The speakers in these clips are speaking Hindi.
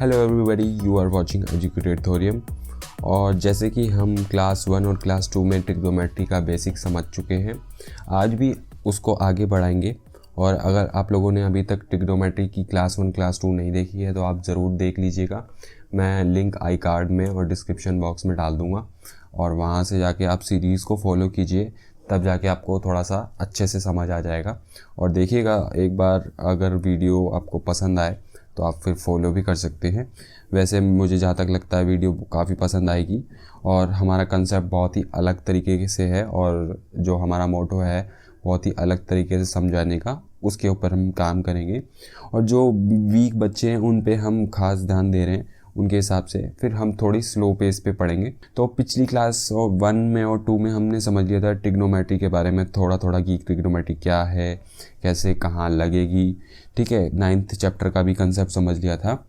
Hello everybody, you are watching educated thorium. और जैसे कि हम क्लास 1 और क्लास 2 में ट्रिग्नोमेट्री का बेसिक समझ चुके हैं, आज भी उसको आगे बढ़ाएंगे। और अगर आप लोगों ने अभी तक ट्रिग्नोमेट्री की क्लास 1 क्लास 2 नहीं देखी है तो आप ज़रूर देख लीजिएगा। मैं लिंक आई कार्ड में और डिस्क्रिप्शन बॉक्स में डाल दूँगा और वहाँ से जाके आप सीरीज़ को फॉलो कीजिए, तब जाके आपको थोड़ा सा अच्छे से समझ आ जाएगा। और देखिएगा, एक बार अगर वीडियो आपको पसंद आए तो आप फिर फॉलो भी कर सकते हैं। वैसे मुझे जहाँ तक लगता है वीडियो काफ़ी पसंद आएगी और हमारा कंसेप्ट बहुत ही अलग तरीके से है और जो हमारा मोटो है बहुत ही अलग तरीके से समझाने का, उसके ऊपर हम काम करेंगे। और जो वीक बच्चे हैं उन पे हम खास ध्यान दे रहे हैं, उनके हिसाब से फिर हम थोड़ी स्लो पेस पे पढ़ेंगे। तो पिछली क्लास 1 में और 2 में हमने समझ लिया था ट्रिग्नोमेट्री के बारे में थोड़ा थोड़ा कि ट्रिग्नोमेट्री क्या है, कैसे कहाँ लगेगी, ठीक है। 9th चैप्टर का भी कंसेप्ट समझ लिया था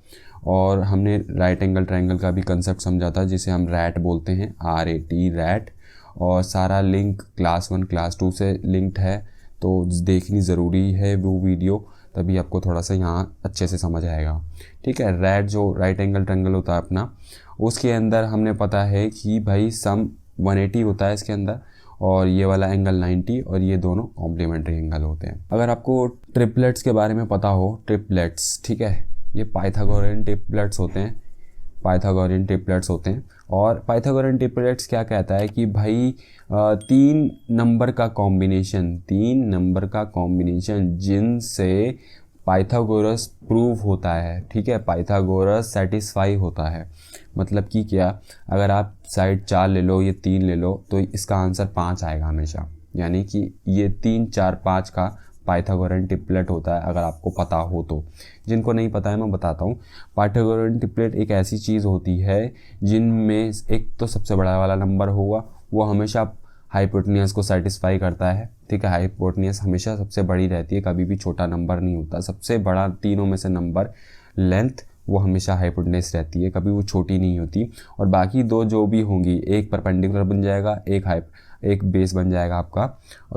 और हमने राइट एंगल ट्रायंगल का भी कंसेप्ट समझा था, जिसे हम रैट बोलते हैं, RAT रैट। और सारा लिंक क्लास 1 क्लास 2 से लिंक्ड है, तो देखनी ज़रूरी है वो वीडियो, तभी आपको थोड़ा सा यहाँ अच्छे से समझ आएगा, ठीक है। रैट जो राइट एंगल ट्रायंगल होता है अपना, उसके अंदर हमने पता है कि भाई सम 180 होता है इसके अंदर, और ये वाला एंगल 90 और ये दोनों कॉम्प्लीमेंट्री एंगल होते हैं। अगर आपको ट्रिपलेट्स के बारे में पता हो, ट्रिपलेट्स, ठीक है, ये पाइथागोरियन ट्रिपलेट्स होते हैं, पाइथागोरियन ट्रिपलेट्स होते हैं। और पाइथागोरियन ट्रिपलेट्स क्या कहता है कि भाई 3 नंबर का कॉम्बिनेशन जिनसे पाइथागोरस प्रूव होता है, ठीक है, पाइथागोरस सेटिस्फाई होता है। मतलब कि क्या, अगर आप साइड 4 ले लो, ये 3 ले लो, तो इसका आंसर 5 आएगा हमेशा। यानी कि ये 3, 4, 5 का पाइथागोरियन ट्रिपलेट होता है, अगर आपको पता हो तो। जिनको नहीं पता है मैं बताता हूँ। पाइथागोरियन ट्रिपलेट एक ऐसी चीज़ होती है जिनमें एक तो सबसे बड़ा वाला नंबर होगा, वो हमेशा हाइपोटेन्यूज को सेटिस्फाई करता है, ठीक है। हाइपोटेन्यूज हमेशा सबसे बड़ी रहती है, कभी भी छोटा नंबर नहीं होता। सबसे बड़ा तीनों में से नंबर लेंथ वो हमेशा हाइपोटेन्यूज रहती है, कभी वो छोटी नहीं होती। और बाकी दो जो भी होंगी, एक परपेंडिकुलर बन जाएगा, एक बेस बन जाएगा आपका।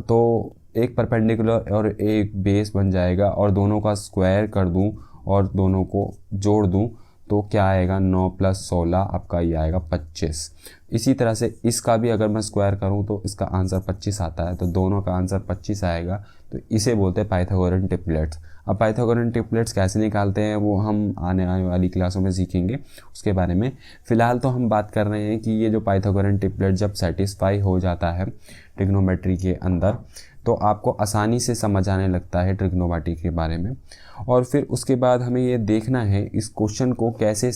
तो एक परपेंडिकुलर और एक बेस बन जाएगा और दोनों का स्क्वायर कर दूं और दोनों को जोड़ दूं तो क्या आएगा, 9 + 16 आपका ये आएगा 25। इसी तरह से इसका भी अगर मैं स्क्वायर करूं तो इसका आंसर 25 आता है, तो दोनों का आंसर 25 आएगा। तो इसे बोलते हैं पाइथागोरियन ट्रिपलेट्स। अब पाइथागोरियन ट्रिपलेट्स कैसे निकालते हैं वो हम आने वाली क्लासों में सीखेंगे उसके बारे में। फ़िलहाल तो हम बात कर रहे हैं कि ये जो पाइथागोरियन ट्रिपलेट जब सेटिस्फाई हो जाता है ट्रिग्नोमेट्री के अंदर, तो आपको आसानी से समझ आने लगता है ट्रिग्नोमेट्री के बारे में। और फिर उसके बाद हमें ये देखना है इस क्वेश्चन को कैसे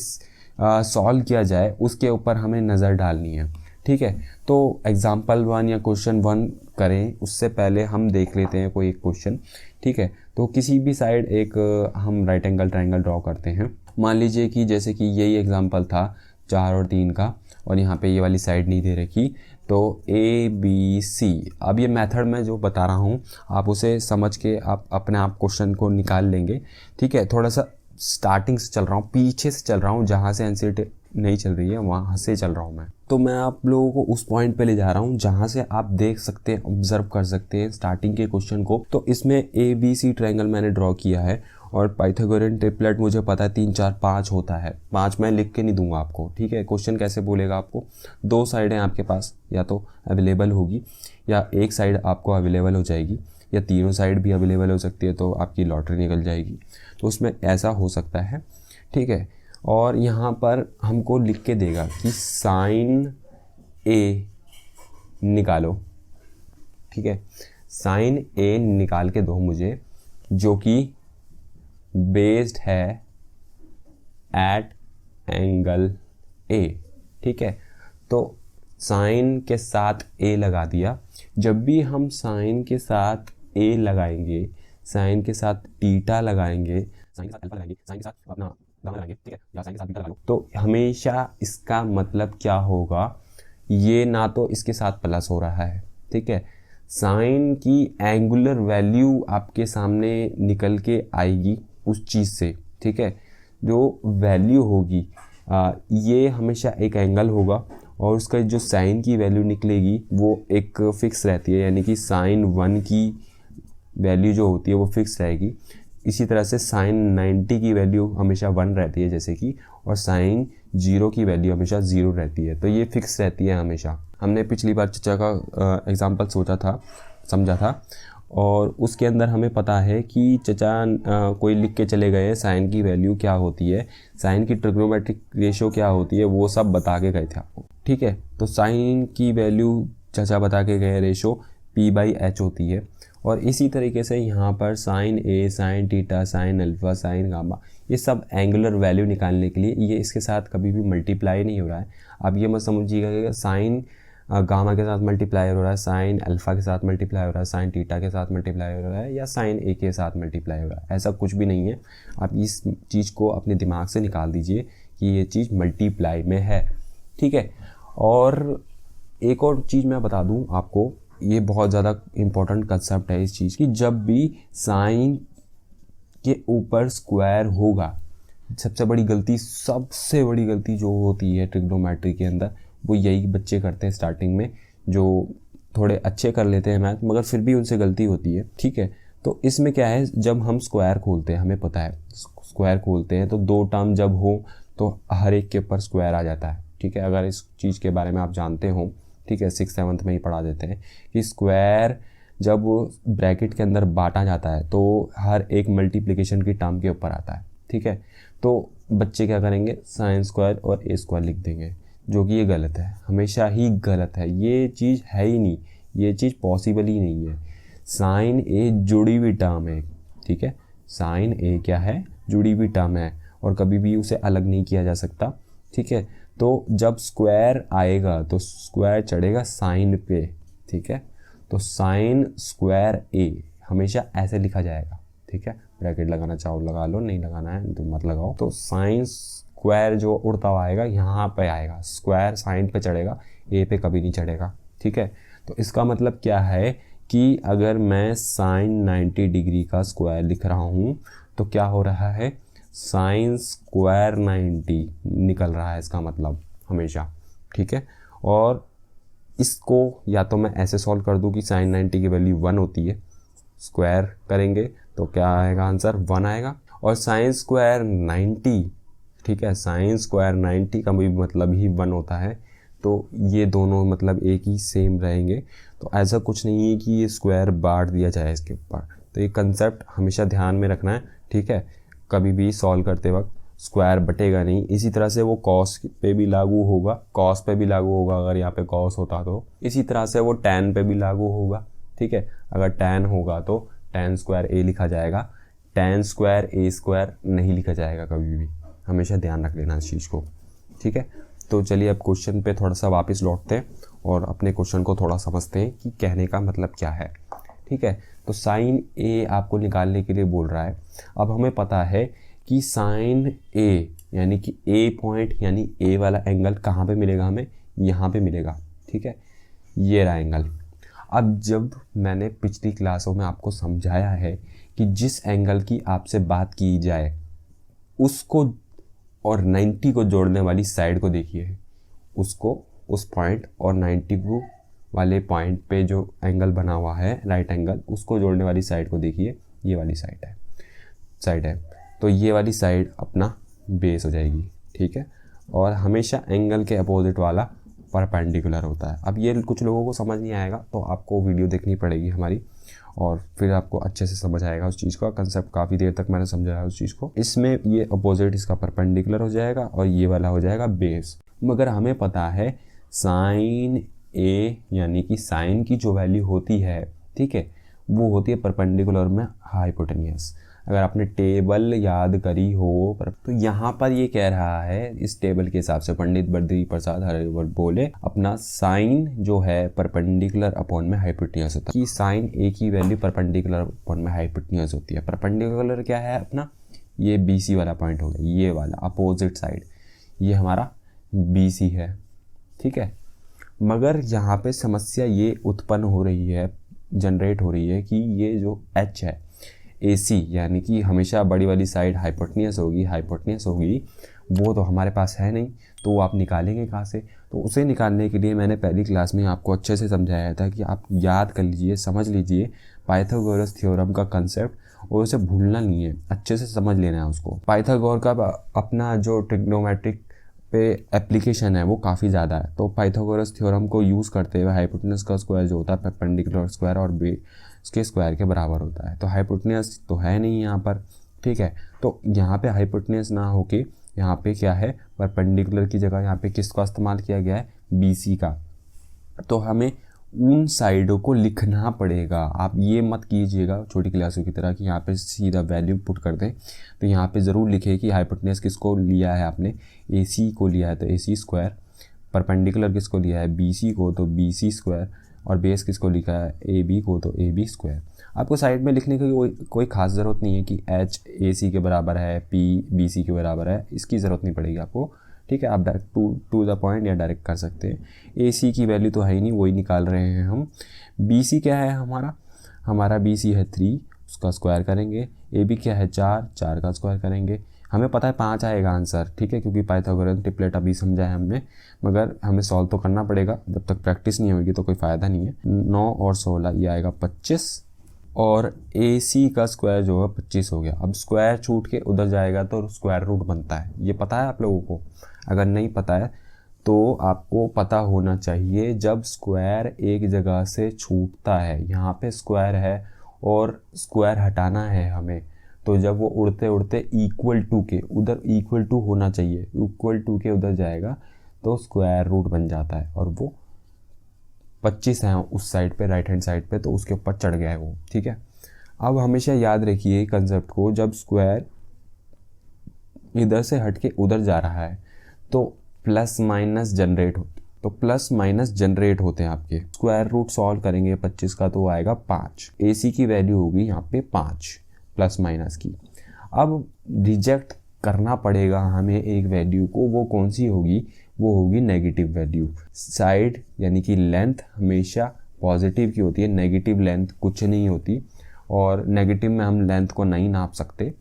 सॉल्व किया जाए, उसके ऊपर हमें नज़र डालनी है, ठीक है। तो एग्जाम्पल 1 या क्वेश्चन 1 करें उससे पहले हम देख लेते हैं कोई एक क्वेश्चन, ठीक है। तो किसी भी साइड एक हम राइट एंगल ट्रायंगल ड्रॉ करते हैं। मान लीजिए कि जैसे कि यही एग्जाम्पल था 4 और 3 का, और यहाँ पे ये वाली साइड नहीं दे रखी, तो ABC। अब ये मेथड मैं जो बता रहा हूँ आप उसे समझ के आप अपने आप क्वेश्चन को निकाल लेंगे, ठीक है। थोड़ा सा स्टार्टिंग से चल रहा हूँ, पीछे से चल रहा हूँ, जहाँ से एनसीईआरटी नहीं चल रही है वहाँ से चल रहा हूँ मैं। तो मैं आप लोगों को उस पॉइंट पे ले जा रहा हूँ जहाँ से आप देख सकते हैं, ऑब्जर्व कर सकते हैं स्टार्टिंग के क्वेश्चन को। तो इसमें ABC ट्रायंगल मैंने ड्रॉ किया है और पाइथागोरियन ट्रिपलेट मुझे पता है 3, 4, 5 होता है। 5 मैं लिख के नहीं दूंगा आपको, ठीक है। क्वेश्चन कैसे बोलेगा आपको, 2 साइडें आपके पास या तो अवेलेबल होगी या एक साइड आपको अवेलेबल हो जाएगी या तीनों साइड भी अवेलेबल हो सकती है, तो आपकी लॉटरी निकल जाएगी। तो उसमें ऐसा हो सकता है, ठीक है। और यहाँ पर हमको लिख के देगा कि साइन A निकालो, ठीक है। साइन A निकाल के दो मुझे, जो कि बेस्ड है एट एंगल A, ठीक है। तो साइन के साथ A लगा दिया। जब भी हम साइन के साथ A लगाएंगे, साइन के साथ थीटा लगाएंगे, साइन के साथ अल्फा लगाएंगे, साइन के साथ अपना गामा लगाएंगे, ठीक है, या साइन के साथ बीटा लगा लो, तो हमेशा इसका मतलब क्या होगा, ये ना तो इसके साथ प्लस हो रहा है, ठीक है। साइन की एंगुलर वैल्यू आपके सामने निकल के आएगी उस चीज़ से, ठीक है। जो वैल्यू होगी ये हमेशा एक एंगल होगा और उसका जो साइन की वैल्यू निकलेगी वो एक फिक्स रहती है, यानी कि साइन 1 की वैल्यू जो होती है वो फिक्स रहेगी। इसी तरह से साइन 90 की वैल्यू हमेशा 1 रहती है जैसे कि, और साइन 0 की वैल्यू हमेशा 0 रहती है, तो ये फिक्स रहती है हमेशा। हमने पिछली बार चचा का एग्जांपल समझा था, और उसके अंदर हमें पता है कि चचा कोई लिख के चले गए साइन की वैल्यू क्या होती है, साइन की ट्रिग्नोमेट्रिक रेशो क्या होती है, वो सब बता के गए थे आपको, ठीक है। तो साइन की वैल्यू चचा बता के गए रेशो P/H होती है। और इसी तरीके से यहाँ पर sine A, sine theta, sine alpha, sine gamma, ये सब एंगुलर वैल्यू निकालने के लिए ये इसके साथ कभी भी मल्टीप्लाई नहीं हो रहा है। आप ये मत समझिएगा कि साइन गामा के साथ मल्टीप्लाई हो रहा है, साइन अल्फ़ा के साथ मल्टीप्लाई हो रहा है, साइन थीटा के साथ मल्टीप्लाई हो रहा है, या साइन A के साथ मल्टीप्लाई हो रहा है, ऐसा कुछ भी नहीं है। आप इस चीज़ को अपने दिमाग से निकाल दीजिए कि ये चीज़ मल्टीप्लाई में है, ठीक है। और एक और चीज़ मैं बता दूं आपको, ये बहुत ज़्यादा इम्पोर्टेंट कंसेप्ट है इस चीज़ की, जब भी साइन के ऊपर स्क्वायर होगा, सबसे बड़ी गलती जो होती है ट्रिग्नोमेट्री के अंदर, वो यही बच्चे करते हैं स्टार्टिंग में, जो थोड़े अच्छे कर लेते हैं मैथ, मगर फिर भी उनसे गलती होती है, ठीक है। तो इसमें क्या है, जब हम स्क्वायर खोलते हैं, हमें पता है स्क्वायर खोलते हैं तो 2 टर्म जब हो तो हर एक के ऊपर स्क्वायर आ जाता है, ठीक है। अगर इस चीज़ के बारे में आप जानते हो, ठीक है, 6th-7th में ही पढ़ा देते हैं कि स्क्वायर जब ब्रैकेट के अंदर बांटा जाता है तो हर एक मल्टीप्लिकेशन की टर्म के ऊपर आता है, ठीक है। तो बच्चे क्या करेंगे, साइन स्क्वायर और ए स्क्वायर लिख देंगे, जो कि ये गलत है, हमेशा ही गलत है, ये चीज़ है ही नहीं, ये चीज़ पॉसिबल ही नहीं है। साइन ए जुड़ी हुई टर्म है, ठीक है, साइन ए क्या है, जुड़ी हुई टर्म है, और कभी भी उसे अलग नहीं किया जा सकता, ठीक है। तो जब स्क्वायर आएगा तो स्क्वायर चढ़ेगा साइन पे, ठीक है। तो साइन स्क्वायर ए हमेशा ऐसे लिखा जाएगा, ठीक है। ब्रैकेट लगाना चाहो लगा लो, नहीं लगाना है तो मत लगाओ। तो साइन स्क्वायर जो उड़ता हुआ आएगा यहाँ पे आएगा, स्क्वायर साइन पे चढ़ेगा, ए पे कभी नहीं चढ़ेगा, ठीक है। तो इसका मतलब क्या है कि अगर मैं साइन 90 डिग्री का स्क्वायर लिख रहा हूँ तो क्या हो रहा है, साइन स्क्वायर 90 निकल रहा है इसका मतलब हमेशा, ठीक है। और इसको या तो मैं ऐसे सॉल्व कर दूं कि साइन 90 की वैल्यू 1 होती है, स्क्वायर करेंगे तो क्या आएगा आंसर 1 आएगा, और साइन स्क्वायर 90, ठीक है, साइन स्क्वायर 90 का भी मतलब ही 1 होता है, तो ये दोनों मतलब एक ही सेम रहेंगे। तो ऐसा कुछ नहीं है कि ये स्क्वायर बांट दिया जाए इसके ऊपर, तो ये कंसेप्ट हमेशा ध्यान में रखना है, ठीक है। कभी भी सॉल्व करते वक्त स्क्वायर बटेगा नहीं। इसी तरह से वो कॉस पे भी लागू होगा, कॉस पे भी लागू होगा अगर यहाँ पे कॉस होता तो, इसी तरह से वो टैन पे भी लागू होगा, ठीक है। अगर टैन होगा तो टैन स्क्वायर ए लिखा जाएगा, टैन स्क्वायर ए स्क्वायर नहीं लिखा जाएगा कभी भी, हमेशा ध्यान रख लेना इस चीज़ को, ठीक है। तो चलिए अब क्वेश्चन पे थोड़ा सा वापस लौटते हैं और अपने क्वेश्चन को थोड़ा समझते हैं कि कहने का मतलब क्या है, ठीक है। तो साइन ए आपको निकालने के लिए बोल रहा है। अब हमें पता है कि साइन ए यानी कि ए पॉइंट यानी ए वाला एंगल कहाँ पे मिलेगा, हमें यहाँ पे मिलेगा, ठीक है, ये रहा एंगल। अब जब मैंने पिछली क्लासों में आपको समझाया है कि जिस एंगल की आपसे बात की जाए उसको और 90 को जोड़ने वाली साइड को देखिए, उसको उस पॉइंट और 90 को वाले पॉइंट पे जो एंगल बना हुआ है राइट एंगल, उसको जोड़ने वाली साइड को देखिए, ये वाली साइड है। तो ये वाली साइड अपना बेस हो जाएगी, ठीक है। और हमेशा एंगल के अपोजिट वाला परपेंडिकुलर होता है। अब ये कुछ लोगों को समझ नहीं आएगा तो आपको वीडियो देखनी पड़ेगी हमारी, और फिर आपको अच्छे से समझ आएगा उस चीज़ का कंसेप्ट। काफ़ी देर तक मैंने समझाया उस चीज़ को। इसमें ये अपोजिट इसका परपेंडिकुलर हो जाएगा और ये वाला हो जाएगा बेस। मगर हमें पता है साइन ए यानी कि साइन की जो वैल्यू होती है, ठीक है, वो होती है परपेंडिकुलर में हाइपोटेनियस। अगर आपने टेबल याद करी हो तो यहाँ पर ये कह रहा है, इस टेबल के हिसाब से पंडित बद्री प्रसाद हरिवंश बोले अपना साइन जो है परपेंडिकुलर अपॉन में हाइपोटेनियस होता है, कि साइन ए की वैल्यू परपेंडिकुलर अपॉन में हाइपोटेनियस होती है। परपेंडिकुलर क्या है अपना, ये BC वाला पॉइंट हो गया, ये वाला अपोजिट साइड, ये हमारा BC है, ठीक है। मगर यहाँ पे समस्या ये उत्पन्न हो रही है, जनरेट हो रही है कि ये जो H है AC यानी कि हमेशा बड़ी वाली साइड हाइपोटेनियस होगी, वो तो हमारे पास है नहीं, तो वो आप निकालेंगे कहाँ से। तो उसे निकालने के लिए मैंने पहली क्लास में आपको अच्छे से समझाया था कि आप याद कर लीजिए, समझ लीजिए पाइथागोरस थ्योरम का कंसेप्ट, और उसे भूलना नहीं है, अच्छे से समझ लेना है उसको। पाइथागोरस का अपना जो ट्रिग्नोमेट्रिक पे एप्लीकेशन है वो काफ़ी ज़्यादा है। तो पाइथागोरस थ्योरम को यूज़ करते हुए हाइपोटेनस का स्क्वायर जो होता है परपेंडिकुलर स्क्वायर और बेस के स्क्वायर के बराबर होता है। तो हाइपोटेनस तो है नहीं यहाँ पर, ठीक है। तो यहाँ पे हाइपोटेनस ना होके यहाँ पे क्या है, परपेंडिकुलर की जगह यहाँ पे किसका इस्तेमाल किया गया है, BC का। तो हमें उन साइडों को लिखना पड़ेगा। आप ये मत कीजिएगा छोटी क्लासों की तरह कि यहाँ पे सीधा वैल्यू पुट कर दें। तो यहाँ पे ज़रूर लिखे कि हाइपोटेनस किसको लिया है आपने, AC को लिया है तो AC स्क्वायर, परपेंडिकुलर किसको लिया है, BC को तो BC स्क्वायर, और बेस किसको लिखा है, AB को तो AB स्क्वायर। आपको साइड में लिखने की कोई खास ज़रूरत नहीं है कि H AC के बराबर है, P BC के बराबर है, इसकी ज़रूरत नहीं पड़ेगी आपको, ठीक है। आप डायरेक्ट टू द पॉइंट या डायरेक्ट कर सकते हैं। AC की वैल्यू तो है ही नहीं, वही निकाल रहे हैं हम। BC क्या है हमारा BC है 3, उसका स्क्वायर करेंगे। AB क्या है 4 का स्क्वायर करेंगे। हमें पता है 5 आएगा आंसर, ठीक है, क्योंकि पाइथागोरस ट्रिपलेट अभी समझा है हमने, मगर हमें सॉल्व तो करना पड़ेगा, जब तक प्रैक्टिस नहीं होगी तो कोई फ़ायदा नहीं है। 9 और 16 ये आएगा 25, और AC का स्क्वायर जो है 25 हो गया। अब स्क्वायर छूट के उधर जाएगा तो स्क्वायर रूट बनता है, ये पता है आप लोगों को? अगर नहीं पता है तो आपको पता होना चाहिए। जब स्क्वायर एक जगह से छूटता है, यहाँ पे स्क्वायर है और स्क्वायर हटाना है हमें, तो जब वो उड़ते उड़ते इक्वल टू के उधर, इक्वल टू होना चाहिए, इक्वल टू के उधर जाएगा तो स्क्वायर रूट बन जाता है, और वो 25 है उस साइड पे, राइट हैंड साइड पे, तो उसके ऊपर चढ़ गया है वो, ठीक है। अब हमेशा याद रखिए कंसेप्ट को, जब स्क्वायर इधर से हट के उधर जा रहा है तो प्लस माइनस जनरेट होते हैं आपके। स्क्वायर रूट सॉल्व करेंगे 25 का तो आएगा 5, AC की वैल्यू होगी यहाँ पे 5 प्लस माइनस की। अब रिजेक्ट करना पड़ेगा हमें एक वैल्यू को, वो कौन सी होगी, वो होगी नेगेटिव वैल्यू। साइड यानी कि लेंथ हमेशा पॉजिटिव की होती है, नेगेटिव लेंथ कुछ नहीं होती, और नेगेटिव में हम लेंथ को नहीं नाप सकते,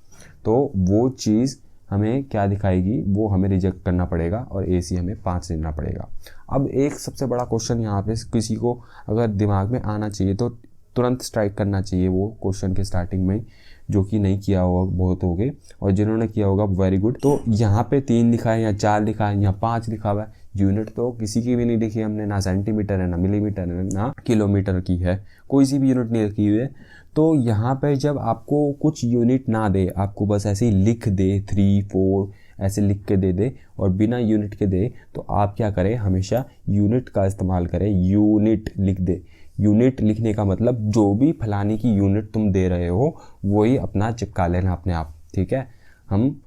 तो वो चीज़ हमें क्या दिखाएगी, वो हमें रिजेक्ट करना पड़ेगा, और AC हमें 5 लेना पड़ेगा। अब एक सबसे बड़ा क्वेश्चन यहाँ पे किसी को अगर दिमाग में आना चाहिए तो तुरंत स्ट्राइक करना चाहिए वो क्वेश्चन के स्टार्टिंग में, जो कि नहीं किया होगा बहुत हो गए, और जिन्होंने किया होगा वेरी गुड। तो यहाँ पे 3 लिखा है या 4 लिखा है या 5 लिखा हुआ है, यूनिट तो किसी की भी नहीं लिखी हमने, ना सेंटीमीटर है, ना मिलीमीटर है, ना किलोमीटर की है, कोई सी भी यूनिट नहीं लिखी हुई है। तो यहाँ पे जब आपको कुछ यूनिट ना दे, आपको बस ऐसे ही लिख दे 3 4 ऐसे लिख के दे और बिना यूनिट के दे, तो आप क्या करें, हमेशा यूनिट का इस्तेमाल करें। यूनिट लिख दे, यूनिट लिखने का मतलब जो भी फलाने की यूनिट तुम दे रहे हो वही अपना चिपका लेना अपने आप, ठीक है। हम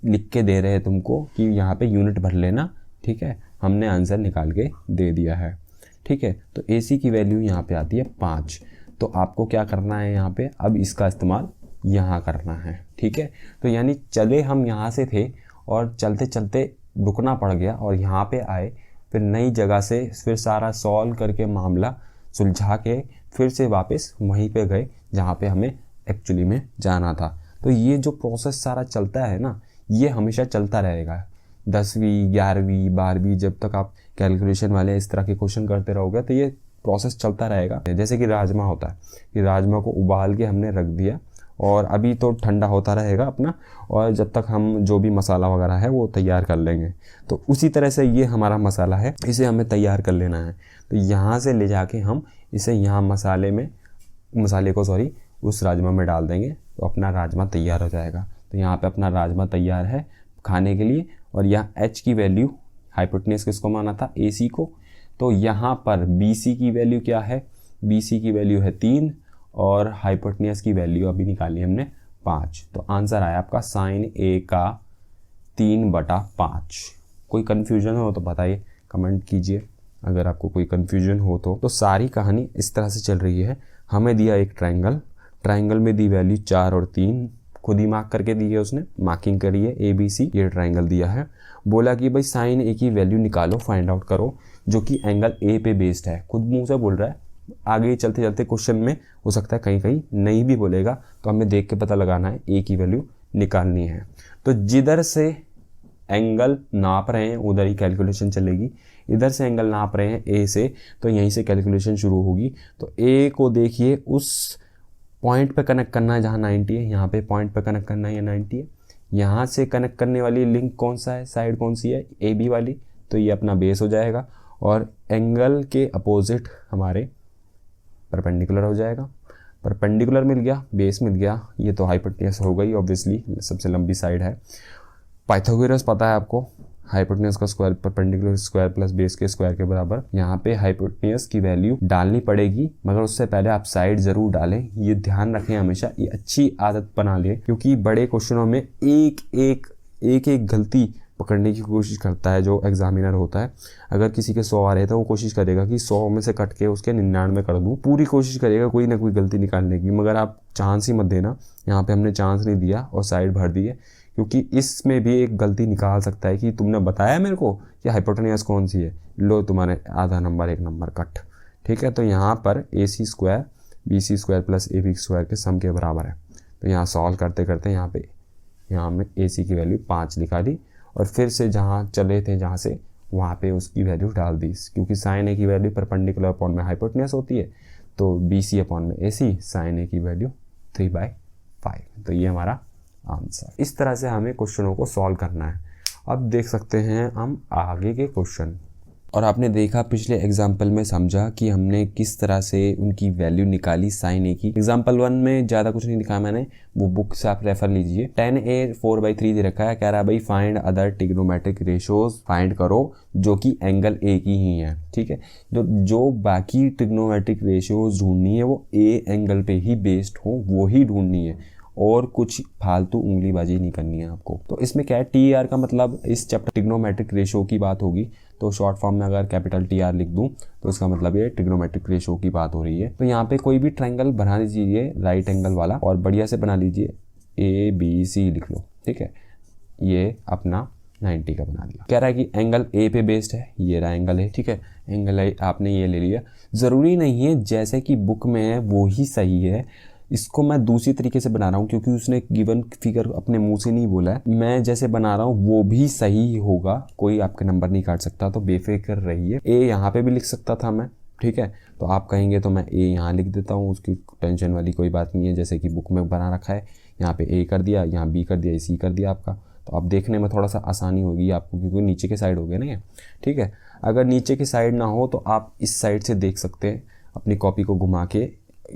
लिख के दे रहे हैं तुमको कि यहाँ पे यूनिट भर लेना, ठीक है, हमने आंसर निकाल के दे दिया है, ठीक है। तो AC की वैल्यू यहाँ पे आती है 5, तो आपको क्या करना है यहाँ पे, अब इसका इस्तेमाल यहाँ करना है, ठीक है। तो यानी चले हम यहाँ से थे और चलते चलते रुकना पड़ गया और यहाँ पे आए, फिर नई जगह से फिर सारा सॉल्व करके मामला सुलझा के फिर से वापस वहीं पे गए जहाँ पे हमें एक्चुअली में जाना था। तो ये जो प्रोसेस सारा चलता है ना, ये हमेशा चलता रहेगा। 10वीं 11वीं 12वीं जब तक आप कैलकुलेशन वाले इस तरह के क्वेश्चन करते रहोगे तो ये प्रोसेस चलता रहेगा। जैसे कि राजमा होता है कि राजमा को उबाल के हमने रख दिया और अभी तो ठंडा होता रहेगा अपना, और जब तक हम जो भी मसाला वगैरह है वो तैयार कर लेंगे। तो उसी तरह से ये हमारा मसाला है, इसे हमें तैयार कर लेना है। तो यहाँ से ले जाके हम इसे यहाँ मसाले को उस राजमा में डाल देंगे तो अपना राजमा तैयार हो जाएगा। तो यहाँ पे अपना राजमा तैयार है खाने के लिए। और यहाँ H की वैल्यू, हाइपोटेनस किसको माना था, AC को। तो यहाँ पर BC की वैल्यू क्या है, BC की वैल्यू है 3 और हाइपोटेनस की वैल्यू अभी निकाली हमने 5। तो आंसर आया आपका sin A का 3/5। कोई कन्फ्यूजन हो तो बताइए, कमेंट कीजिए अगर आपको कोई कन्फ्यूजन हो तो सारी कहानी इस तरह से चल रही है। हमें दिया एक ट्राइंगल में दी वैल्यू 4 और 3, खुद ही मार्क करके दी है उसने, मार्किंग करी है ABC, ये ट्राइंगल दिया है। बोला कि भाई sin A की वैल्यू निकालो, फाइंड आउट करो, जो कि एंगल A पे बेस्ड है। खुद मुंह से बोल रहा है, आगे चलते चलते क्वेश्चन में हो सकता है कहीं कहीं नहीं भी बोलेगा, तो हमें देख के पता लगाना है, A की वैल्यू निकालनी है। तो जिधर से एंगल नाप रहे हैं उधर ही कैलकुलेशन चलेगी, इधर से एंगल नाप रहे हैं A से तो यहीं से कैलकुलेशन शुरू होगी। तो A को देखिए उस पॉइंट पे कनेक्ट करना है जहाँ 90 है, यहाँ पे पॉइंट पे कनेक्ट करना है, ये 90 है। यहाँ से कनेक्ट करने वाली लिंक कौन सा है, साइड कौन सी है, ए बी वाली, तो ये अपना बेस हो जाएगा और एंगल के अपोजिट हमारे परपेंडिकुलर हो जाएगा। परपेंडिकुलर मिल गया, बेस मिल गया, ये तो हाइपोटेन्यूस हो गई ऑब्वियसली, सबसे लंबी साइड है। पाइथागोरस पता है आपको, हाइपोटेन्यूस का square perpendicular square plus base के स्क्वायर के बराबर। यहाँ पे हाइपोटेन्यूस की वैल्यू डालनी पड़ेगी, मगर उससे पहले आप साइड जरूर डालें, ये ध्यान रखें हमेशा, ये अच्छी आदत बना लें, क्योंकि बड़े क्वेश्चनों में एक गलती पकड़ने की कोशिश करता है जो एग्जामिनर होता है। अगर किसी के 100 आ रहे हैं तो वो कोशिश करेगा कि 100 में से कट के उसके 99 कर दूं, पूरी कोशिश करेगा कोई ना कोई गलती निकालने की, मगर आप चांस ही मत देना। यहाँ पे हमने चांस नहीं दिया और साइड भर दी है, क्योंकि इसमें भी एक गलती निकाल सकता है कि तुमने बताया मेरे को कि हाइपोटेन्यूस कौन सी है, लो तुम्हारे आधा नंबर 1 नंबर कट। ठीक है, तो यहाँ पर AC square BC square plus AB square के सम के बराबर है। तो यहाँ सॉल्व करते करते यहाँ में AC की वैल्यू 5 निकाली और फिर से जहाँ चले थे जहाँ से वहाँ पे उसकी वैल्यू डाल दी, क्योंकि साइन A की वैल्यू परपेंडिकुलर अपॉन में हाइपोटेन्यूस होती है, तो BC अपॉन में AC, साइन A की वैल्यू 3/5। तो ये हमारा आंसर। इस तरह से हमें क्वेश्चनों को सॉल्व करना है। अब देख सकते हैं हम आगे के क्वेश्चन। और आपने देखा पिछले एग्जाम्पल में समझा कि हमने किस तरह से उनकी वैल्यू निकाली साइन ए की। एग्जाम्पल 1 में ज़्यादा कुछ नहीं लिखा मैंने, वो बुक से आप रेफर लीजिए। 10a 4/3 दे रखा है, कह रहा है भाई find other trigonometric ratios, find करो जो कि एंगल ए की ही है। ठीक है, जो बाकी ट्रिग्नोमेट्रिक रेशोज ढूंढनी है वो ए एंगल पे ही बेस्ड हो, वो ही ढूंढनी है, और कुछ फालतू उंगलीबाजी नहीं करनी है आपको। तो इसमें क्या है, TR का मतलब इस चैप्टर ट्रिग्नोमेट्रिक रेशो की बात होगी, तो शॉर्ट फॉर्म में अगर कैपिटल TR लिख दूं तो इसका मतलब ये ट्रिग्नोमेट्रिक रेशो की बात हो रही है। तो यहाँ पे कोई भी ट्रायंगल बना लीजिए राइट एंगल वाला और बढ़िया से बना लीजिए, ABC लिख लो। ठीक है, ये अपना 90 का बना दिया। कह रहा है कि एंगल ए पे बेस्ड है, ये रहा एंगल है। ठीक है, एंगल ए आपने ये ले लिया। ज़रूरी नहीं है जैसे कि बुक में है वो ही सही है, इसको मैं दूसरी तरीके से बना रहा हूँ, क्योंकि उसने गिवन फिगर अपने मुंह से नहीं बोला है, मैं जैसे बना रहा हूँ वो भी सही होगा, कोई आपके नंबर नहीं काट सकता, तो बेफिक्र रहिए। ए यहाँ पे भी लिख सकता था मैं, ठीक है, तो आप कहेंगे तो मैं ए यहाँ लिख देता हूँ, उसकी टेंशन वाली कोई बात नहीं है, जैसे कि बुक में बना रखा है। यहाँ पे ए कर दिया, यहाँ बी कर दिया, सी कर दिया आपका, तो अब देखने में थोड़ा सा आसानी होगी आपको, क्योंकि नीचे के साइड हो गया ना ये। ठीक है, अगर नीचे की साइड ना हो तो आप इस साइड से देख सकते हैं, अपनी कॉपी को घुमा के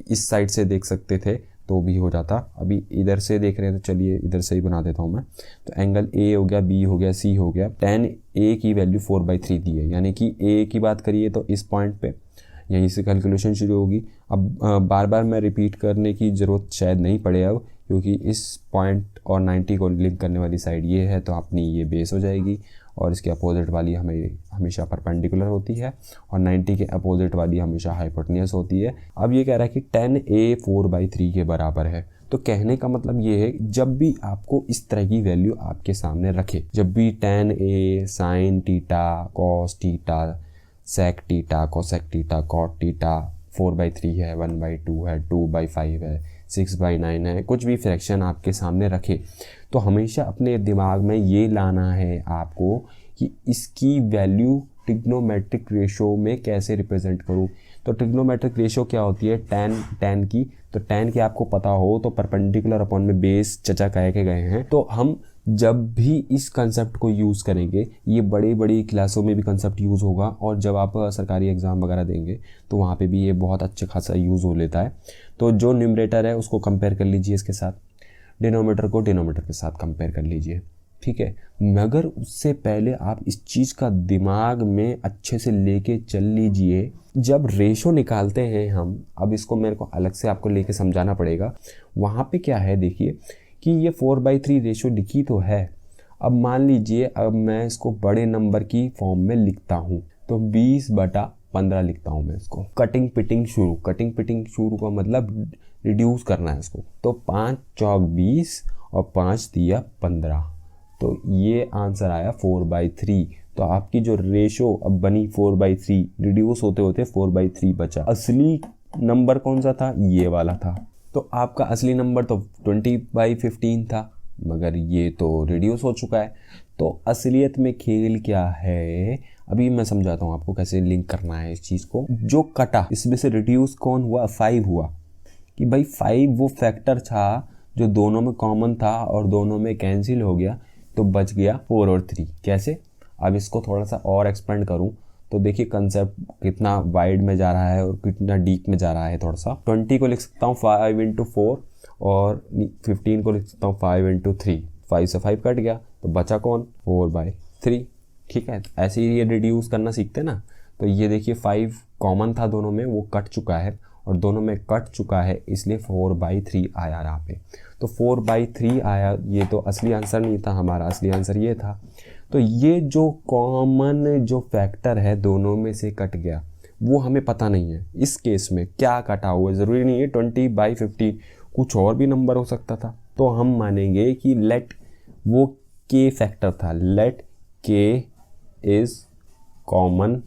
इस साइड से देख सकते थे तो भी हो जाता। अभी इधर से देख रहे हैं तो चलिए इधर से ही बना देता हूँ मैं। तो एंगल ए हो गया, बी हो गया, सी हो गया। tan A की वैल्यू 4/3 दी है, यानी कि ए की बात करिए तो इस पॉइंट पे यहीं से कैलकुलेशन शुरू होगी। अब बार बार मैं रिपीट करने की ज़रूरत शायद नहीं पड़े अब, क्योंकि इस पॉइंट और 90 को लिंक करने वाली साइड ये है, तो अपनी ये बेस हो जाएगी और इसके अपोजिट वाली हमेशा परपेंडिकुलर होती है और 90 के अपोजिट वाली हमेशा हाइपोटेन्यूस होती है। अब ये कह रहा है कि 10a 4/3 के बराबर है। तो कहने का मतलब ये है, जब भी आपको इस तरह की वैल्यू आपके सामने रखे, जब भी tan a sin theta cos theta sec theta cosec theta cot theta 4/3 है, 1/2 है, 2/5 है, 6/9 है, कुछ भी फ्रैक्शन आपके सामने रखे, तो हमेशा अपने दिमाग में ये लाना है आपको कि इसकी वैल्यू ट्रिग्नोमेट्रिक रेशो में कैसे रिप्रेजेंट करूँ। तो ट्रिग्नोमेट्रिक रेशो क्या होती है, tan की, तो tan की आपको पता हो तो परपेंडिकुलर अपॉन में बेस चचा कह के गए हैं। तो हम जब भी इस कंसेप्ट को यूज़ करेंगे, ये बड़ी बड़ी क्लासों में भी कंसेप्ट यूज़ होगा, और जब आप सरकारी एग्ज़ाम वगैरह देंगे तो वहाँ पे भी ये बहुत अच्छे खासा यूज़ हो लेता है। तो जो न्यूमरेटर है उसको कंपेयर कर लीजिए इसके साथ, डिनोमीटर को डिनोमीटर के साथ कंपेयर कर लीजिए। ठीक है, मगर उससे पहले आप इस चीज़ का दिमाग में अच्छे से लेके चल लीजिए, जब रेशो निकालते हैं हम, अब इसको मेरे को अलग से आपको लेके समझाना पड़ेगा। वहाँ पे क्या है, देखिए कि ये 4/3 रेशो लिखी तो है। अब मान लीजिए अब मैं इसको बड़े नंबर की फॉर्म में लिखता हूँ, तो 20/15 लिखता हूँ मैं इसको। कटिंग पिटिंग शुरू का मतलब रिड्यूस करना है इसको। तो 5 चौक 20 और 5 दिया 15, तो ये आंसर आया 4/3। तो आपकी जो रेशो अब बनी 4/3, रिड्यूस होते होते 4/3 बचा। असली नंबर कौन सा था, ये वाला था। तो आपका असली नंबर तो 20/15 था, मगर ये तो रिड्यूस हो चुका है। तो असलियत में खेल क्या है, अभी मैं समझाता हूँ आपको कैसे लिंक करना है इस चीज़ को। जो कटा इसमें से रिड्यूस कौन हुआ, 5 हुआ। कि भाई 5 वो फैक्टर था जो दोनों में कॉमन था और दोनों में कैंसिल हो गया, तो बच गया 4 और 3। कैसे? अब इसको थोड़ा सा और एक्सपेंड करूं तो देखिए कंसेप्ट कितना वाइड में जा रहा है और कितना डीप में जा रहा है। थोड़ा सा 20 को लिख सकता हूँ 5 इंटू 4 और 15 को लिख सकता हूँ 5 इंटू 3। 5 से 5 कट गया तो बचा कौन? 4/3। ठीक है, ऐसे ही ये रिड्यूस करना सीखते ना। तो ये देखिए 5 कॉमन था दोनों में, वो कट चुका है और दोनों में कट चुका है, इसलिए 4/3 आया यहाँ पे। तो 4/3 आया, ये तो असली आंसर नहीं था हमारा, असली आंसर ये था। तो ये जो कॉमन जो फैक्टर है दोनों में से कट गया, वो हमें पता नहीं है इस केस में क्या कटा हुआ है। ज़रूरी नहीं है 20/15, कुछ और भी नंबर हो सकता था। तो हम मानेंगे कि लेट वो के फैक्टर था, लेट के इज़ कॉमन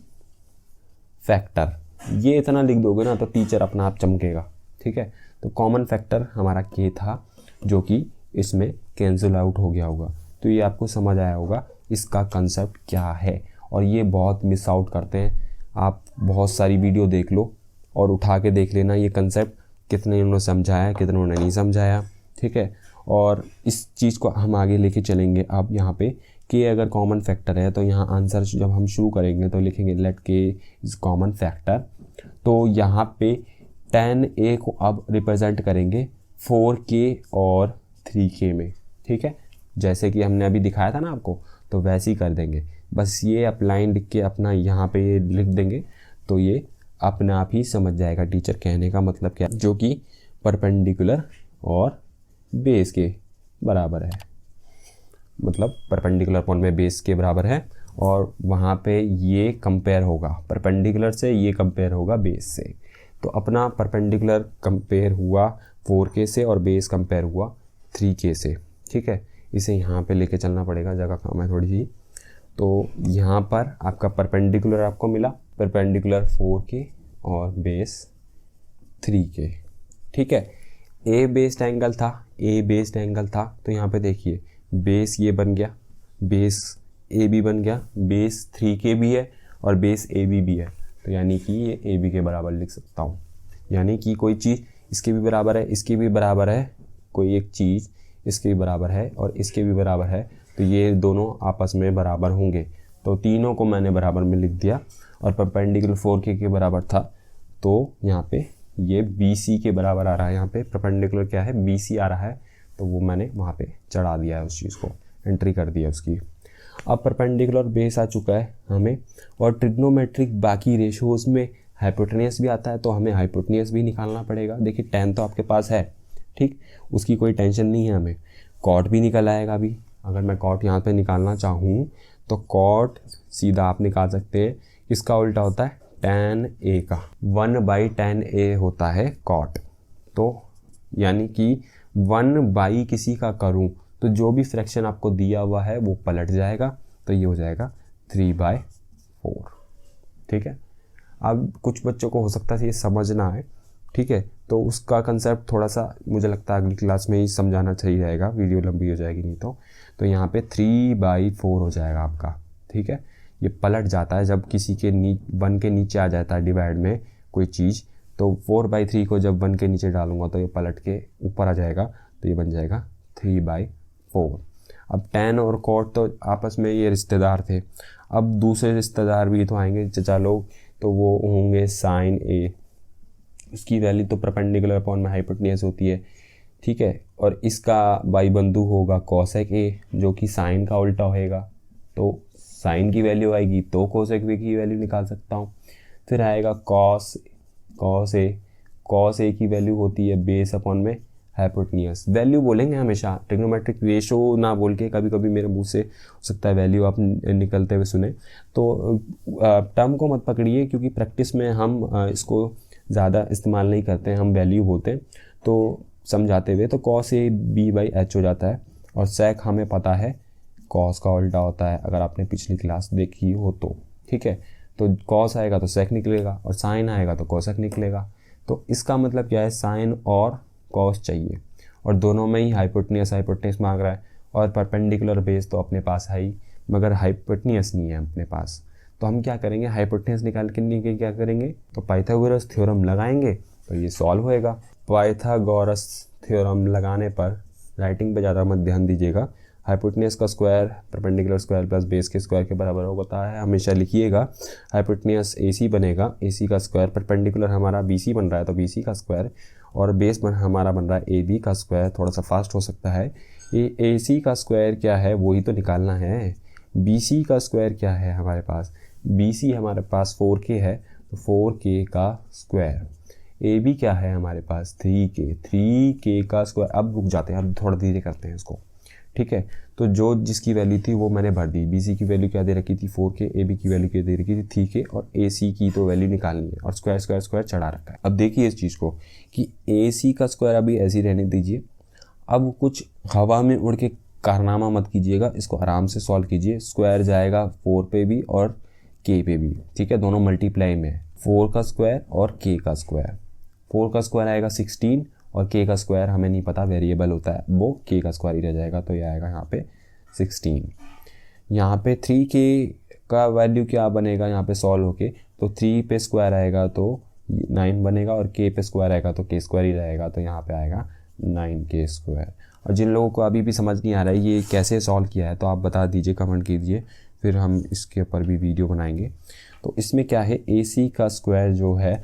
फैक्टर। ये इतना लिख दोगे ना तो टीचर अपना आप चमकेगा। ठीक है, तो कॉमन फैक्टर हमारा के था जो कि इसमें कैंसिल आउट हो गया होगा। तो ये आपको समझ आया होगा इसका कंसेप्ट क्या है। और ये बहुत मिस आउट करते हैं, आप बहुत सारी वीडियो देख लो और उठा के देख लेना ये कंसेप्ट कितने उन्होंने समझाया, कितने उन्होंने नहीं समझाया। ठीक है, और इस चीज़ को हम आगे लेके चलेंगे। अब यहाँ पे के अगर कॉमन फैक्टर है तो यहाँ आंसर जब हम शुरू करेंगे तो लिखेंगे लेट के इज़ कॉमन फैक्टर। तो यहाँ पे 10a को अब रिप्रेजेंट करेंगे 4k और 3k में। ठीक है, जैसे कि हमने अभी दिखाया था ना आपको, तो वैसे ही कर देंगे। बस ये अपलाइन लिख के अपना यहाँ पे ये लिख देंगे तो ये अपने आप ही समझ जाएगा टीचर कहने का मतलब क्या, जो कि परपेंडिकुलर और बेस के बराबर है। मतलब परपेंडिकुलर पॉइंट में बेस के बराबर है और वहाँ पे ये कंपेयर होगा परपेंडिकुलर से, ये कंपेयर होगा बेस से। तो अपना परपेंडिकुलर कंपेयर हुआ 4k से और बेस कंपेयर हुआ 3k से। ठीक है, इसे यहाँ पे लेके चलना पड़ेगा, जगह कम है थोड़ी सी। तो यहाँ पर आपका परपेंडिकुलर आपको मिला, परपेंडिकुलर 4k और बेस 3k। ठीक है, ए बेस्ड एंगल था, ए बेस्ड एंगल था। तो यहाँ पे देखिए बेस ये बन गया, बेस ए बी बन गया, बेस 3k भी है और बेस ए बी भी है। तो यानी कि ये ए बी के बराबर लिख सकता हूँ। यानी कि कोई चीज़ इसके भी बराबर है, इसके भी बराबर है, कोई एक चीज़ इसके भी बराबर है और इसके भी बराबर है, तो ये दोनों आपस में बराबर होंगे। तो तीनों को मैंने बराबर में लिख दिया और परपेंडिकुलर 4k के बराबर था, तो यहाँ पे ये BC के बराबर आ रहा है। यहाँ पे परपेंडिकुलर क्या है, BC आ रहा है, तो वो मैंने वहाँ पे चढ़ा दिया है, उस चीज़ को एंट्री कर दिया उसकी। अब परपेंडिकुलर बेस आ चुका है हमें, और ट्रिग्नोमेट्रिक बाकी रेशोज़ में हाइपोटेनियस भी आता है, तो हमें हाइपोटेनियस भी निकालना पड़ेगा। देखिए tan तो आपके पास है, ठीक, उसकी कोई टेंशन नहीं है हमें। कॉट भी निकल आएगा अभी। अगर मैं कॉट यहाँ पे निकालना चाहूँ तो कॉट सीधा आप निकाल सकते हैं, इसका उल्टा होता है tan a का, 1/tan a होता है कॉट। तो यानी कि 1/ किसी का करूँ तो जो भी फ्रैक्शन आपको दिया हुआ है वो पलट जाएगा, तो ये हो जाएगा 3/4। ठीक है, अब कुछ बच्चों को हो सकता है ये समझना है, ठीक है, तो उसका कंसेप्ट थोड़ा सा मुझे लगता है अगली क्लास में ही समझाना सही रहेगा, वीडियो लंबी हो जाएगी नहीं तो यहाँ पे 3/4 हो जाएगा आपका। ठीक है, ये पलट जाता है जब किसी के 1 के नीचे आ जाता है डिवाइड में कोई चीज़, तो 4/3 को जब 1 के नीचे डालूंगा तो ये पलट के ऊपर आ जाएगा, तो ये बन जाएगा 3/4। अब tan और cot तो आपस में ये रिश्तेदार थे, अब दूसरे रिश्तेदार भी तो आएंगे चचा लोग, तो वो होंगे sin a, उसकी वैल्यू तो परपेंडिकुलर अपॉन में हाइपोटेनियस होती है। ठीक है, और इसका भाई बंधु होगा cosec a, जो कि sin का उल्टा होएगा, तो sin की वैल्यू आएगी तो cosec b की वैल्यू निकाल सकता हूँ। फिर आएगा cos a की वैल्यू होती है बेस अपॉन में हाइपोटेनियस। वैल्यू बोलेंगे हमेशा, ट्रिग्नोमेट्रिक रेशो ना बोल के, कभी कभी मेरे मुंह से हो सकता है वैल्यू आप निकलते हुए सुने, तो टर्म को मत पकड़िए, क्योंकि प्रैक्टिस में हम इसको ज़्यादा इस्तेमाल नहीं करते हैं, हम वैल्यू बोलते हैं। तो समझाते हुए तो cos a b/h हो जाता है, और sec हमें पता है cos का उल्टा होता है, अगर आपने पिछली क्लास देखी हो तो। ठीक है, तो cos आएगा तो sec निकलेगा और sin आएगा तो cosec निकलेगा। तो इसका मतलब क्या है, sin और cos चाहिए, और दोनों में ही हाइपोटेनियस मांग रहा है, और परपेंडिकुलर बेस तो अपने पास है ही, मगर हाइपोटेनियस नहीं है अपने पास। तो हम क्या करेंगे, हाइपोटेनियस निकाल के क्या करेंगे, तो पाइथागोरस थ्योरम लगाएंगे तो ये सॉल्व होएगा। पाइथागोरस थ्योरम लगाने पर, राइटिंग पे ज़्यादा मत ध्यान दीजिएगा, हाइपोटेन्यूज का square perpendicular square plus base के स्क्वायर के बराबर होता है, हमेशा लिखिएगा। हाइपोटेन्यूज AC बनेगा, AC का स्क्वायर, परपेंडिकुलर हमारा BC बन रहा है तो BC का स्क्वायर, और बेस हमारा बन रहा है AB का स्क्वायर। थोड़ा सा फास्ट हो सकता है। ये AC का स्क्वायर क्या है वही तो निकालना है। BC का स्क्वायर क्या है हमारे पास, BC हमारे पास 4K है तो 4K का स्क्वायर। AB क्या है हमारे पास 3K का स्क्वायर। अब रुक जाते हैं, अब थोड़ा धीरे करते हैं इसको, ठीक है। तो जो जिसकी वैल्यू थी वो मैंने भर दी। BC की वैल्यू क्या दे रखी थी 4K, AB की वैल्यू क्या दे रखी थी 3K, और AC की तो वैल्यू निकालनी है और स्क्वायर स्क्वायर स्क्वायर चढ़ा रखा है। अब देखिए इस चीज़ को कि AC का स्क्वायर अभी ऐसे ही रहने दीजिए। अब कुछ हवा में उड़ के कारनामा मत कीजिएगा, इसको आराम से सॉल्व कीजिए। स्क्वायर जाएगा 4 पे भी और K पे भी, ठीक है, दोनों मल्टीप्लाई में है। 4 का स्क्वायर और K का स्क्वायर। 4 का स्क्वायर आएगा 16 और K का स्क्वायर हमें नहीं पता, वेरिएबल होता है, वो K का स्क्वायर ही रह जाएगा, तो ये आएगा यहाँ पे 16। यहाँ पे 3K का वैल्यू क्या बनेगा यहाँ पे सॉल्व होके, तो 3 पे स्क्वायर आएगा तो 9 बनेगा, और K पे स्क्वायर आएगा तो K स्क्वायर ही रहेगा, तो यहाँ पे आएगा 9K स्क्वायर। और जिन लोगों को अभी भी समझ नहीं आ रहा है ये कैसे सॉल्व किया है तो आप बता दीजिए, कमेंट कीजिए, फिर हम इसके ऊपर भी वीडियो बनाएंगे। तो इसमें क्या है, AC का स्क्वायर जो है,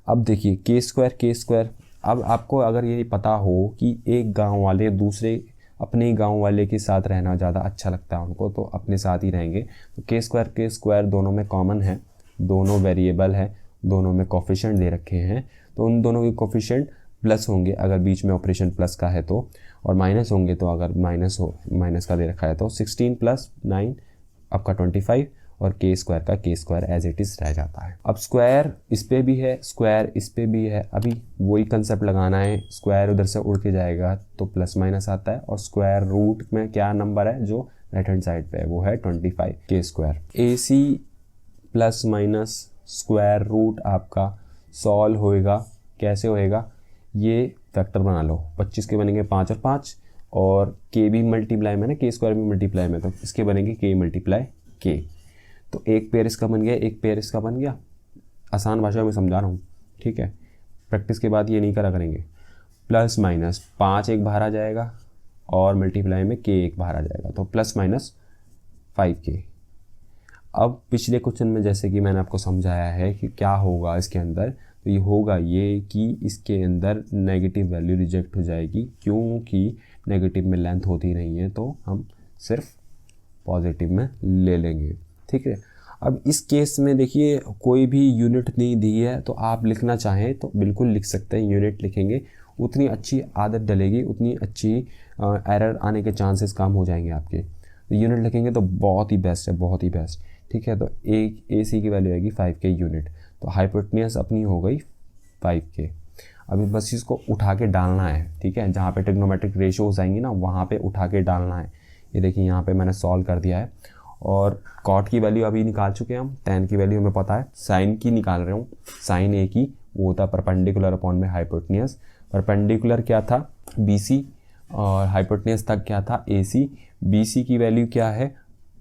अब देखिए K स्क्वायर। अब आपको अगर ये पता हो कि एक गांव वाले दूसरे अपने ही गांव वाले के साथ रहना ज़्यादा अच्छा लगता है उनको, तो अपने साथ ही रहेंगे। तो K स्क्वायर दोनों में कॉमन है, दोनों वेरिएबल है, दोनों में कोफिशिएंट दे रखे हैं, तो उन दोनों के कोफिशिएंट प्लस होंगे अगर बीच में ऑपरेशन प्लस का है तो, और माइनस होंगे तो अगर माइनस का दे रखा है तो 16 + 9 आपका 25, और K square as it is रह जाता है। अब स्क्वायर इस पे भी है, स्क्वायर इस पे भी है, अभी वही कंसेप्ट लगाना है। स्क्वायर उधर से उड़ के जाएगा तो प्लस माइनस आता है, और स्क्वायर रूट में क्या नंबर है जो राइट हैंड साइड पे है वो है 25 K square. AC plus minus square root आपका सॉल्व होएगा, कैसे होएगा, ये फैक्टर बना लो, 25 के बनेंगे 5 और 5, और K भी मल्टीप्लाई में ना, K स्क्वायर भी मल्टीप्लाई में, तो इसके बनेंगे K × K। तो एक पेयर इसका बन गया, एक पेयर इसका बन गया। आसान भाषा में समझा रहा हूँ, ठीक है, प्रैक्टिस के बाद ये नहीं करा करेंगे। प्लस माइनस 5 एक बाहर आ जाएगा, और मल्टीप्लाई में K एक बाहर आ जाएगा, तो +-5K। अब पिछले क्वेश्चन में जैसे कि मैंने आपको समझाया है कि क्या होगा इसके अंदर, तो ये होगा ये कि इसके अंदर नेगेटिव वैल्यू रिजेक्ट हो जाएगी, क्योंकि नेगेटिव में लेंथ होती नहीं है, तो हम सिर्फ पॉजिटिव में ले लेंगे, ठीक है। अब इस केस में देखिए कोई भी यूनिट नहीं दी है, तो आप लिखना चाहें तो बिल्कुल लिख सकते हैं। यूनिट लिखेंगे उतनी अच्छी आदत डलेगी, उतनी अच्छी एरर आने के चांसेस कम हो जाएंगे आपके। तो यूनिट लिखेंगे तो बहुत ही बेस्ट है, बहुत ही बेस्ट, ठीक है। तो एक AC की वैल्यू आएगी 5K यूनिट, तो हाइपोटेन्यूज अपनी हो गई 5K। अभी बस इसको उठा के डालना है, ठीक है, जहाँ पे ट्रिग्नोमेट्रिक रेशियोज आएंगी ना वहाँ पे उठा के डालना है। ये देखिए यहाँ पे मैंने सॉल्व कर दिया है, और कॉट की वैल्यू अभी निकाल चुके हैं हम, tan की वैल्यू हमें पता है, साइन की निकाल रहे हूँ, साइन A की वो होता है परपेंडिकुलर अपॉन में हाइपोटेन्यूज। परपेंडिकुलर क्या था BC, और हाइपोटेन्यूज तक क्या था AC। BC की वैल्यू क्या है,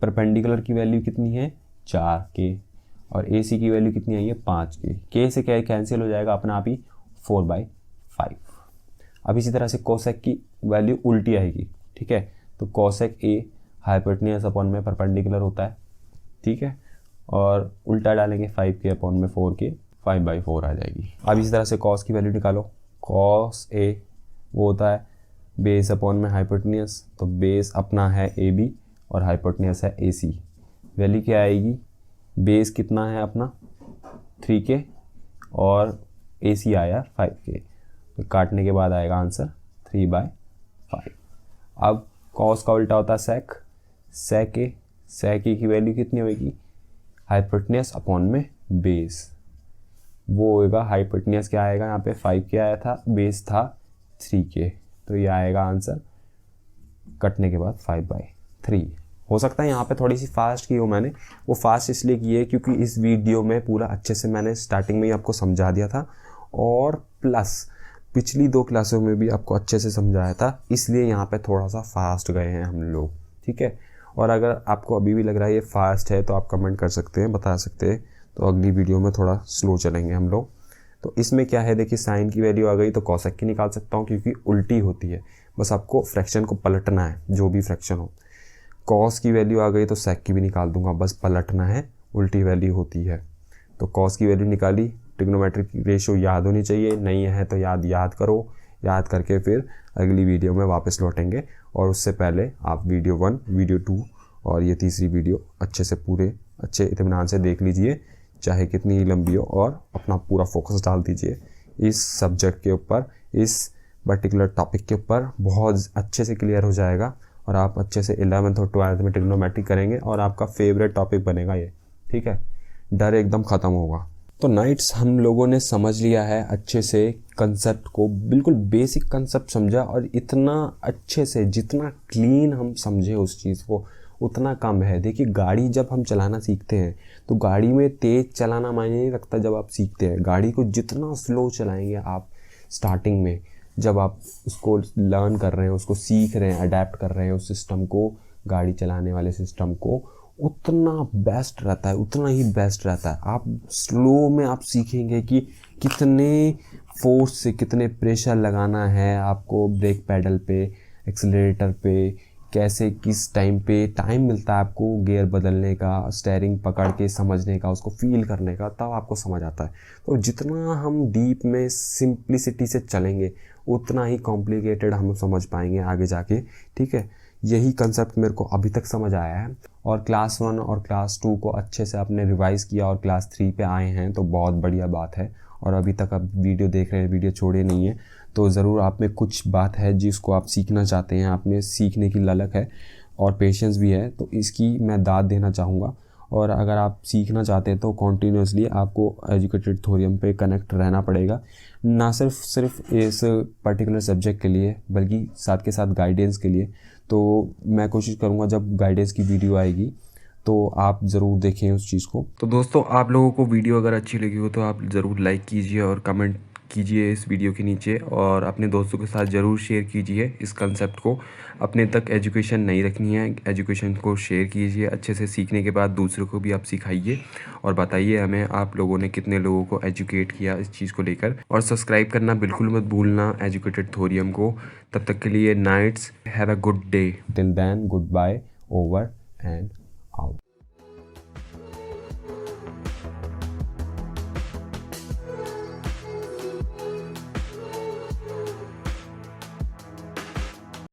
परपेंडिकुलर की वैल्यू कितनी है 4K, और AC की वैल्यू कितनी आई है 5K। K से क्या कैंसिल हो जाएगा अपना आप ही 4/5। अब इसी तरह से कोसेक की वैल्यू उल्टी आएगी, ठीक है, तो कोसेक A हाइपोटेन्यूज अपॉन में परपेंडिकुलर होता है, ठीक है, और उल्टा डालेंगे 5K अपॉन में 4K, 5/4 आ जाएगी। अब इसी तरह से कॉस की वैल्यू निकालो, कॉस A वो होता है बेस अपॉन में हाइपोटेन्यूज, तो बेस अपना है AB और हाइपोटेन्यूज है AC। वैल्यू क्या आएगी, बेस कितना है अपना 3K और AC आया 5K, तो काटने के बाद आएगा आंसर 3/5। अब कॉस का उल्टा होता है सेक A की वैल्यू कितनी होगी, हाइपोटेन्यूज अपॉन में बेस, वो होगा हाइपोटेन्यूज क्या आएगा यहाँ पे 5K आया था, बेस था 3K, तो ये आएगा आंसर कटने के बाद 5/3। हो सकता है यहाँ पे थोड़ी सी फास्ट की हो मैंने, वो फास्ट इसलिए की है क्योंकि इस वीडियो में पूरा अच्छे से मैंने स्टार्टिंग में ही आपको समझा दिया था, और प्लस पिछली 2 क्लासों में भी आपको अच्छे से समझाया था, इसलिए यहाँ पे थोड़ा सा फास्ट गए हैं हम लोग, ठीक है। और अगर आपको अभी भी लग रहा है ये फास्ट है तो आप कमेंट कर सकते हैं, बता सकते हैं, तो अगली वीडियो में थोड़ा स्लो चलेंगे हम लोग। तो इसमें क्या है, देखिए साइन की वैल्यू आ गई तो कॉसेक की निकाल सकता हूँ क्योंकि उल्टी होती है, बस आपको फ्रैक्शन को पलटना है जो भी फ्रैक्शन हो। कॉस की वैल्यू आ गई तो सेक की भी निकाल दूंगा, बस पलटना है, उल्टी वैल्यू होती है। तो कॉस की वैल्यू निकाली, ट्रिग्नोमेट्रिक रेशियो याद होनी चाहिए, नहीं है तो याद करो, याद करके फिर अगली वीडियो में वापस लौटेंगे। और उससे पहले आप वीडियो 1, वीडियो 2 और ये तीसरी वीडियो अच्छे से पूरे अच्छे इत्मीनान से देख लीजिए, चाहे कितनी ही लंबी हो, और अपना पूरा फोकस डाल दीजिए इस सब्जेक्ट के ऊपर, इस पर्टिकुलर टॉपिक के ऊपर। बहुत अच्छे से क्लियर हो जाएगा और आप अच्छे से 11th और 12th में ट्रिग्नोमेट्री करेंगे और आपका फेवरेट टॉपिक बनेगा ये, ठीक है, डर एकदम ख़त्म होगा। तो नाइट्स हम लोगों ने समझ लिया है अच्छे से कंसेप्ट को, बिल्कुल बेसिक कंसेप्ट समझा, और इतना अच्छे से जितना क्लीन हम समझे उस चीज़ को उतना कम है। देखिए गाड़ी जब हम चलाना सीखते हैं तो गाड़ी में तेज़ चलाना मायने नहीं रखता। जब आप सीखते हैं गाड़ी को जितना स्लो चलाएंगे आप स्टार्टिंग में, जब आप उसको लर्न कर रहे हैं, उसको सीख रहे हैं, अडेप्ट कर रहे हैं उस सिस्टम को, गाड़ी चलाने वाले सिस्टम को, उतना बेस्ट रहता है, उतना ही बेस्ट रहता है। आप स्लो में आप सीखेंगे कि कितने फोर्स से कितने प्रेशर लगाना है आपको ब्रेक पैडल पे, एक्सीलरेटर पे, कैसे किस टाइम पे टाइम मिलता है आपको गियर बदलने का, स्टेयरिंग पकड़ के समझने का, उसको फील करने का, तब आपको समझ आता है। तो जितना हम डीप में सिंप्लिसिटी से चलेंगे उतना ही कॉम्प्लिकेटेड हम समझ पाएंगे आगे जाके, ठीक है। यही कंसेप्ट मेरे को अभी तक समझ आया है, और क्लास 1 और क्लास 2 को अच्छे से आपने रिवाइज़ किया और क्लास 3 पे आए हैं तो बहुत बढ़िया बात है। और अभी तक आप वीडियो देख रहे हैं, वीडियो छोड़े नहीं है, तो ज़रूर आप में कुछ बात है जिसको आप सीखना चाहते हैं, आपने सीखने की ललक है और पेशेंस भी है, तो इसकी मैं दाद देना चाहूँगा। और अगर आप सीखना चाहते हैं तो कॉन्टीन्यूसली आपको एजुकेटेड थोरियम पे कनेक्ट रहना पड़ेगा, ना सिर्फ इस पर्टिकुलर सब्जेक्ट के लिए बल्कि साथ के साथ गाइडेंस के लिए। तो मैं कोशिश करूँगा जब गाइडेंस की वीडियो आएगी तो आप ज़रूर देखें उस चीज़ को। तो दोस्तों आप लोगों को वीडियो अगर अच्छी लगी हो तो आप ज़रूर लाइक कीजिए और कमेंट कीजिए इस वीडियो के नीचे, और अपने दोस्तों के साथ ज़रूर शेयर कीजिए इस कंसेप्ट को। अपने तक एजुकेशन नहीं रखनी है, एजुकेशन को शेयर कीजिए अच्छे से, सीखने के बाद दूसरों को भी आप सिखाइए और बताइए हमें आप लोगों ने कितने लोगों को एजुकेट किया इस चीज़ को लेकर। और सब्सक्राइब करना बिल्कुल मत भूलना एजुकेटेड थोरियम को। तब तक के लिए nights, have a good day, till then goodbye, over and